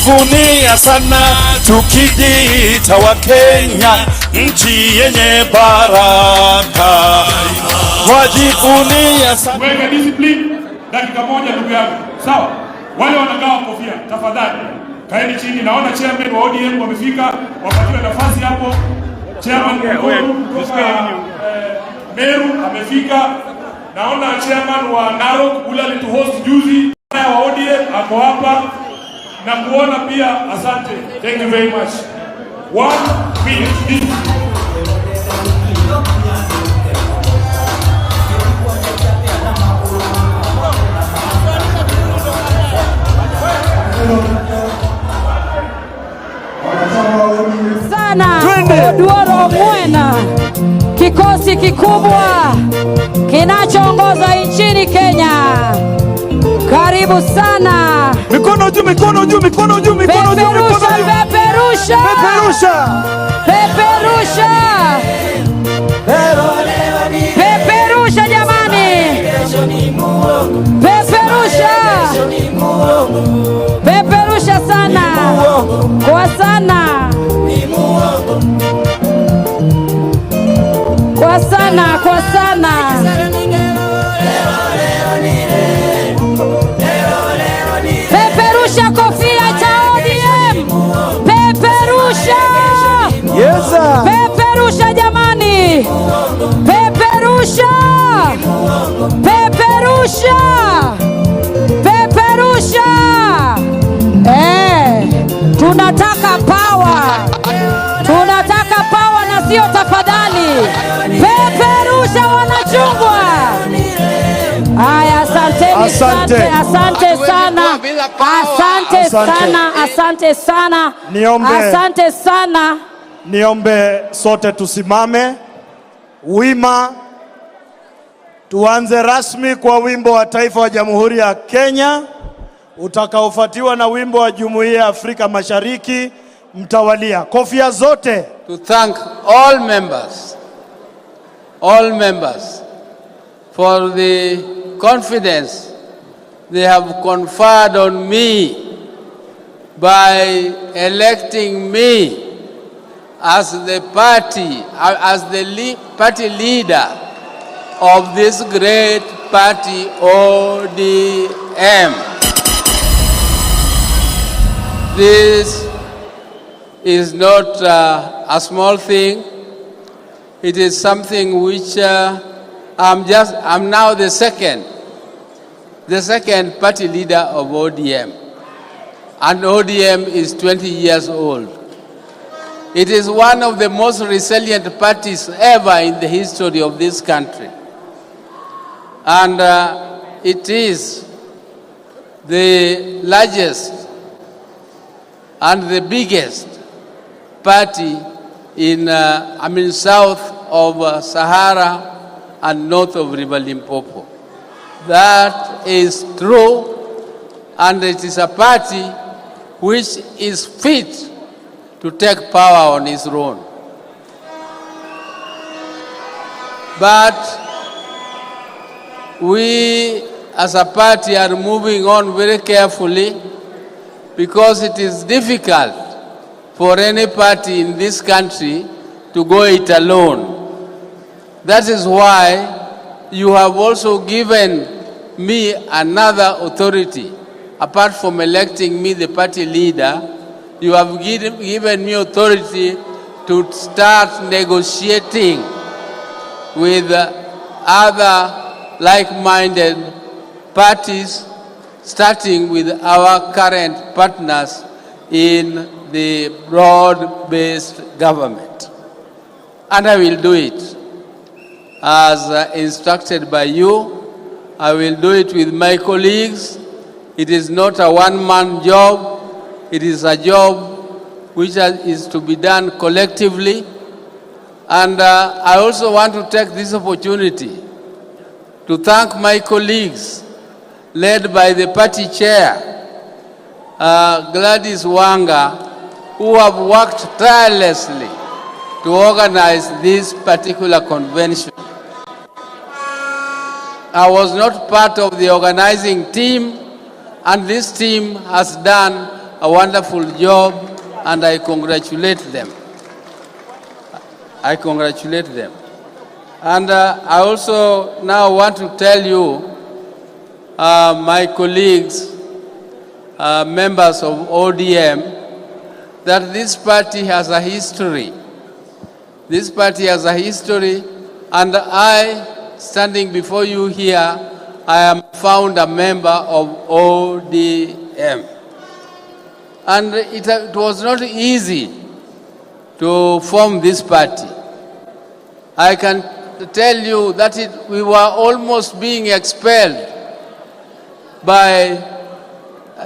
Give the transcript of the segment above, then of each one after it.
Twajivunia sana tukijiita wa Kenya, nchi yenye baraka. Twajivunia sana. Weka discipline dakika moja ndugu yangu. Sawa? Wale wanagawa kofia, tafadhali kaeni chini. Naona chairman wa ODM wamefika, wapatiwe nafasi hapo. Chairman Oburu kutoka Meru amefika. Naona chairman wa Narok ule alituhost juzi wa ODM ako hapa. Na kuona pia, asante. Thank you very much. 1 minute. Sana Duoro Mwena, kikosi kikubwa kinachoongoza nchini Kenya. Karibu sana. Mikono juu, mikono juu, mikono juu, mikono juu, mikono juu. Peperusha, peperusha, peperusha, peperusha jamani, peperusha, peperusha sana, kwa sana, kwa sana, kwa sana. Peperusha kofia cha ODM. Peperusha. Yes sir. Peperusha jamani. Peperusha. Peperusha. Peperusha. Tunataka power. Tunataka power na sio tafadhali. Peperusha wanachungwa. Aya, asante sana. Asante sana. Asante sana. Asante sana. Niombe sote tusimame wima, tuanze rasmi kwa wimbo wa taifa wa Jamhuri ya Kenya utakaofuatiwa na wimbo wa Jumuiya ya Afrika Mashariki mtawalia. Kofia zote. To thank all members for the confidence they have conferred on me by electing me as the party leader of this great party, ODM. This is not a small thing. It is something which I'm now the second party leader of ODM. And ODM is 20 years old. It is one of the most resilient parties ever in the history of this country. And it is the largest and the biggest party in, south of Sahara and north of River Limpopo. That is true, and it is a party which is fit to take power on its own. But we as a party are moving on very carefully, because it is difficult for any party in this country to go it alone. That is why you have also given me another authority. Apart from electing me the party leader, you have given me authority to start negotiating with other like-minded parties, starting with our current partners in the broad-based government. And I will do it as instructed by you. I will do it with my colleagues. It is not a one-man job. It is a job which is to be done collectively. And I also want to take this opportunity to thank my colleagues, led by the party chair, Gladys Wanga, who have worked tirelessly to organize this particular convention. I was not part of the organizing team, and this team has done a wonderful job, and I congratulate them. I congratulate them. And I also now want to tell you, my colleagues, members of ODM, that this party has a history. This party has a history, and I, standing before you here, I am found a member of ODM. And it was not easy to form this party. I can tell you that we were almost being expelled by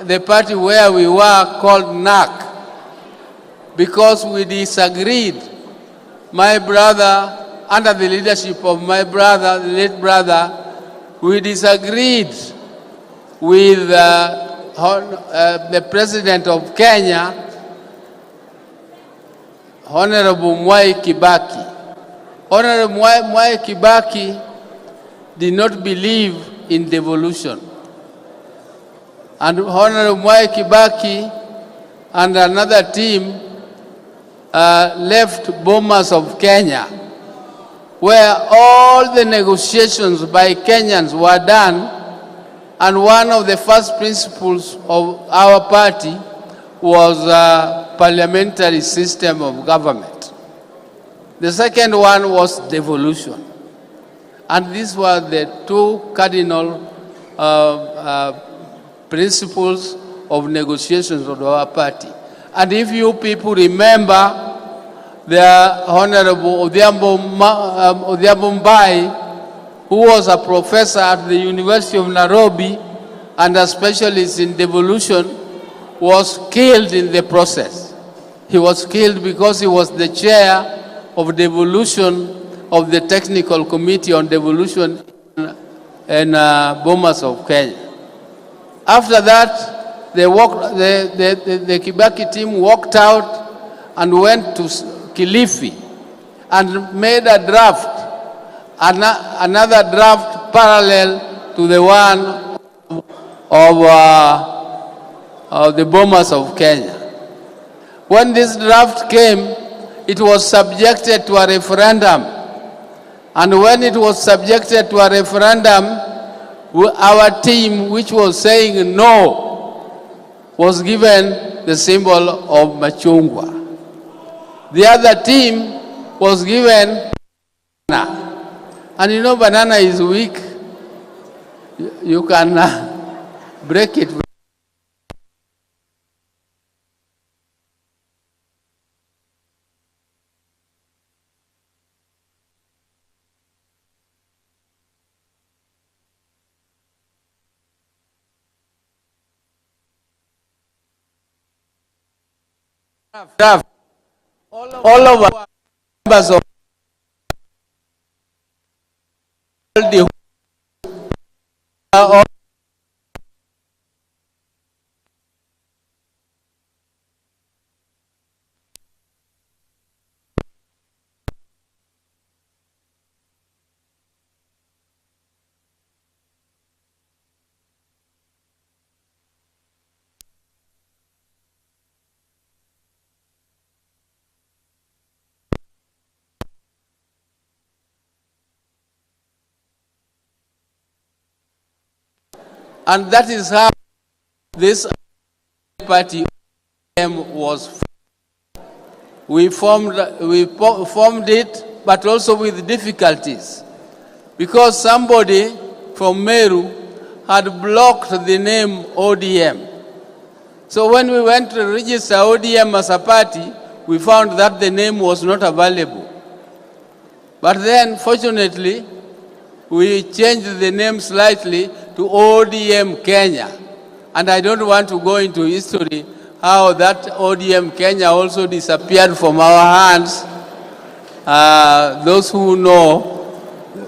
the party where we were, called NAC, because we disagreed. My brother, under the leadership of my brother, the late brother, we disagreed with the President of Kenya, Honorable Mwai Kibaki. Honorable Mwai Kibaki did not believe in devolution. And Honorable Mwai Kibaki and another team left Bomas of Kenya, where all the negotiations by Kenyans were done, and one of the first principles of our party was a parliamentary system of government. The second one was devolution. And these were the two cardinal principles of negotiations of our party. And if you people remember, the Honorable Odinga Mbai, who was a professor at the University of Nairobi and a specialist in devolution, was killed in the process. He was killed because he was the chair of devolution of the Technical Committee on Devolution in Bomas of Kenya. After that, the Kibaki team walked out and went to Kilifi and made a draft, another draft parallel to the one of the Bomas of Kenya. When this draft came, it was subjected to a referendum. And when it was subjected to a referendum, our team, which was saying no, was given the symbol of machungwa. The other team was given banana. And you know banana is weak. You can break it. All of our members of the and that is how this party was formed. We formed it, but also with difficulties, because somebody from Meru had blocked the name ODM. So when we went to register ODM as a party, we found that the name was not available. But then, fortunately, we changed the name slightly to ODM Kenya. And I don't want to go into history how that ODM Kenya also disappeared from our hands. Those who know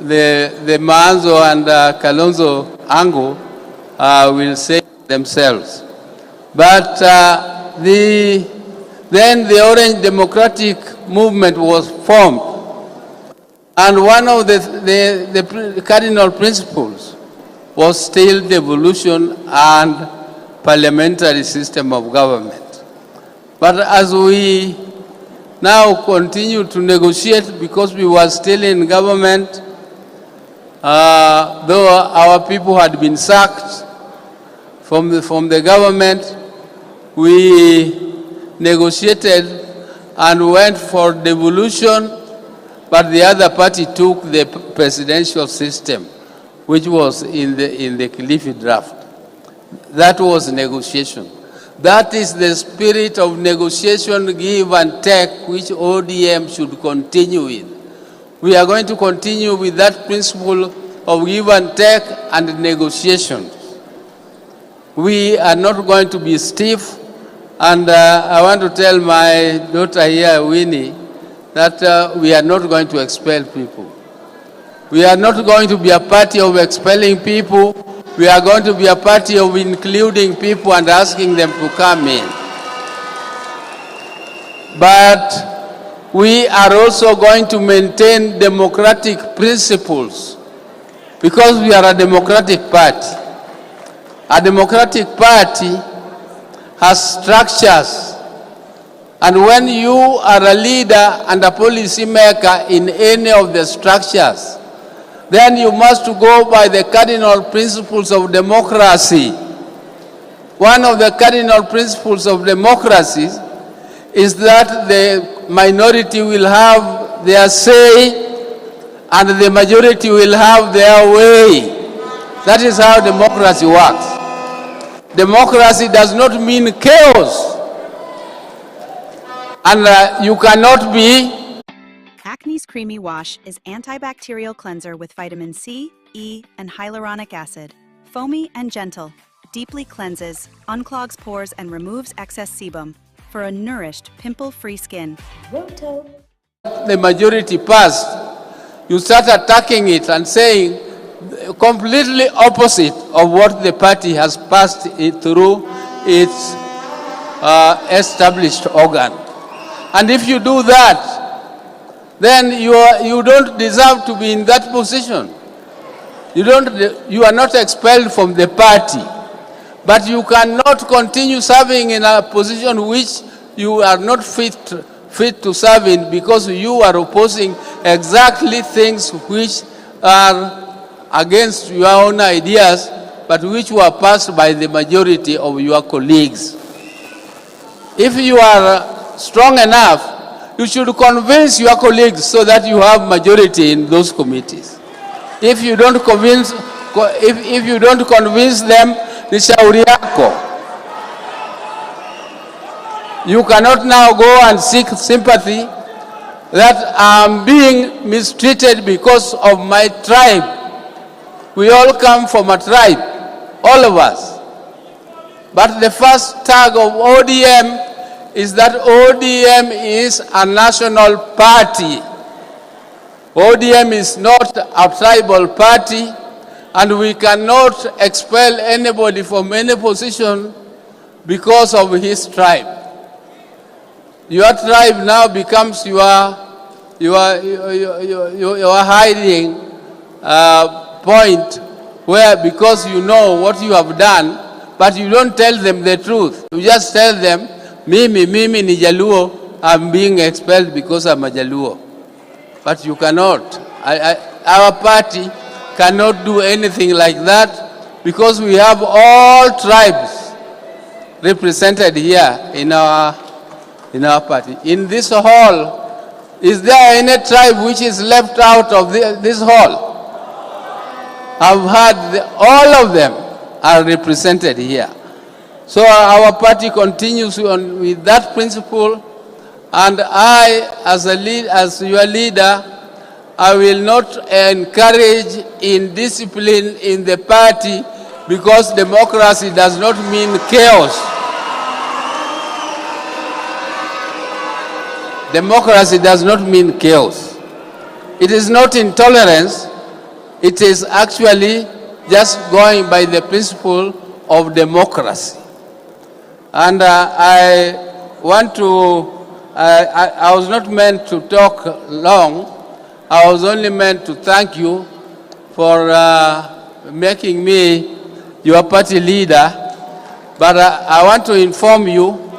the Manzo and Kalonzo angle will say themselves. But then the Orange Democratic Movement was formed. And one of the cardinal principles was still devolution and parliamentary system of government. But as we now continue to negotiate, because we were still in government, though our people had been sacked from the government, we negotiated and went for devolution, but the other party took the presidential system, which was in the Kilifi draft. That was negotiation. That is the spirit of negotiation, give and take, which ODM should continue with. We are going to continue with that principle of give and take and negotiation. We are not going to be stiff, and I want to tell my daughter here, Winnie, that we are not going to expel people. We are not going to be a party of expelling people. We are going to be a party of including people and asking them to come in. But we are also going to maintain democratic principles, because we are a democratic party. A democratic party has structures, and when you are a leader and a policy maker in any of the structures, then you must go by the cardinal principles of democracy. One of the cardinal principles of democracy is that the minority will have their say and the majority will have their way. That is how democracy works. Democracy does not mean chaos. And you cannot be. Acne's Creamy Wash is antibacterial cleanser with vitamin C, E, and hyaluronic acid. Foamy and gentle, deeply cleanses, unclogs pores, and removes excess sebum for a nourished, pimple-free skin. The majority passed. You start attacking it and saying completely opposite of what the party has passed through its established organ. And if you do that, then you don't deserve to be in that position. You are not expelled from the party, but you cannot continue serving in a position which you are not fit to serve in, because you are opposing exactly things which are against your own ideas, but which were passed by the majority of your colleagues. If you are strong enough, you should convince your colleagues so that you have majority in those committees. If you don't convince them, ni shauri yako. You cannot now go and seek sympathy that I'm being mistreated because of my tribe. We all come from a tribe, all of us. But the first tag of ODM is that ODM is a national party. ODM is not a tribal party, and we cannot expel anybody from any position because of his tribe. Your tribe now becomes your hiding point, where, because you know what you have done, but you don't tell them the truth. You just tell them, Mimi ni Jaluo, I'm being expelled because I'm a Jaluo. But you cannot. Our party cannot do anything like that, because we have all tribes represented here in our party. In this hall, is there any tribe which is left out of this hall? I've heard all of them are represented here. So our party continues with that principle, and I, as your leader, I will not encourage indiscipline in the party, because democracy does not mean chaos. Democracy does not mean chaos. It is not intolerance. It is actually just going by the principle of democracy. And I want to, I was not meant to talk long. I was only meant to thank you for making me your party leader. But I want to inform you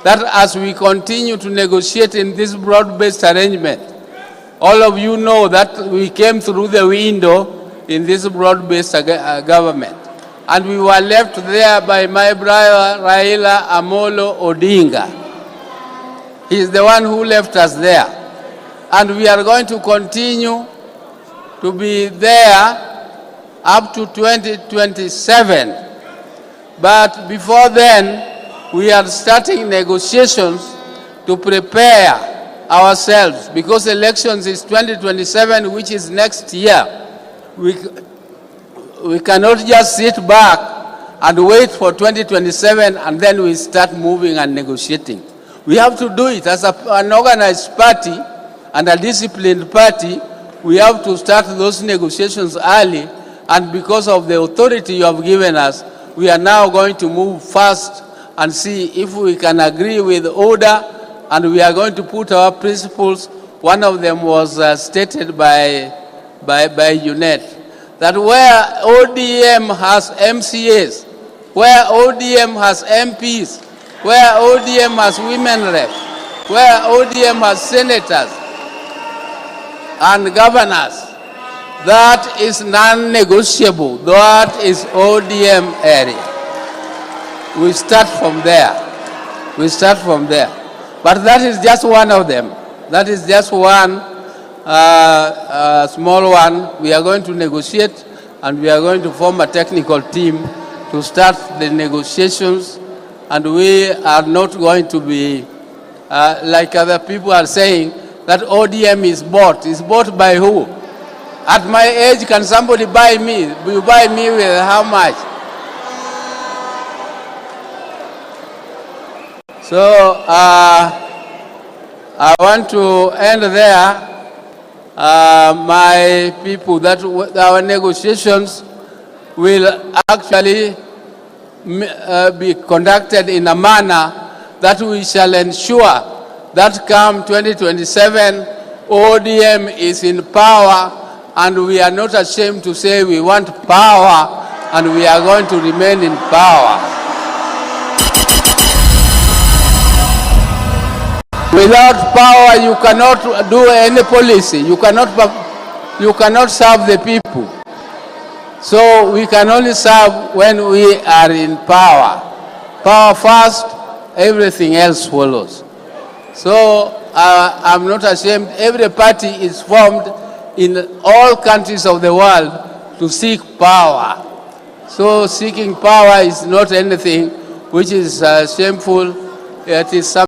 that as we continue to negotiate in this broad-based arrangement, all of you know that we came through the window in this broad-based government. And we were left there by my brother Raila Amolo Odinga. He's the one who left us there. And we are going to continue to be there up to 2027. But before then, we are starting negotiations to prepare ourselves, because elections is 2027, which is next year. We cannot just sit back and wait for 2027 and then we start moving and negotiating. We have to do it as an organized party and a disciplined party. We have to start those negotiations early, and because of the authority you have given us, we are now going to move fast and see if we can agree with order, and we are going to put our principles. One of them was stated by UNET, that where ODM has MCAs, where ODM has MPs, where ODM has women reps, where ODM has senators and governors, that is non-negotiable. That is ODM area. We start from there. We start from there. But that is just one of them. That is just one small one. We are going to negotiate, and we are going to form a technical team to start the negotiations. And we are not going to be, like other people are saying, that ODM is bought. Is bought by who? At my age, can somebody buy me? You buy me with how much? So I want to end there. My people, that our negotiations will actually be conducted in a manner that we shall ensure that come 2027, ODM is in power, and we are not ashamed to say we want power, and we are going to remain in power. Without power, you cannot do any policy. You cannot serve the people. So we can only serve when we are in power. Power first, everything else follows. So I'm not ashamed. Every party is formed in all countries of the world to seek power. So seeking power is not anything which is shameful. It is something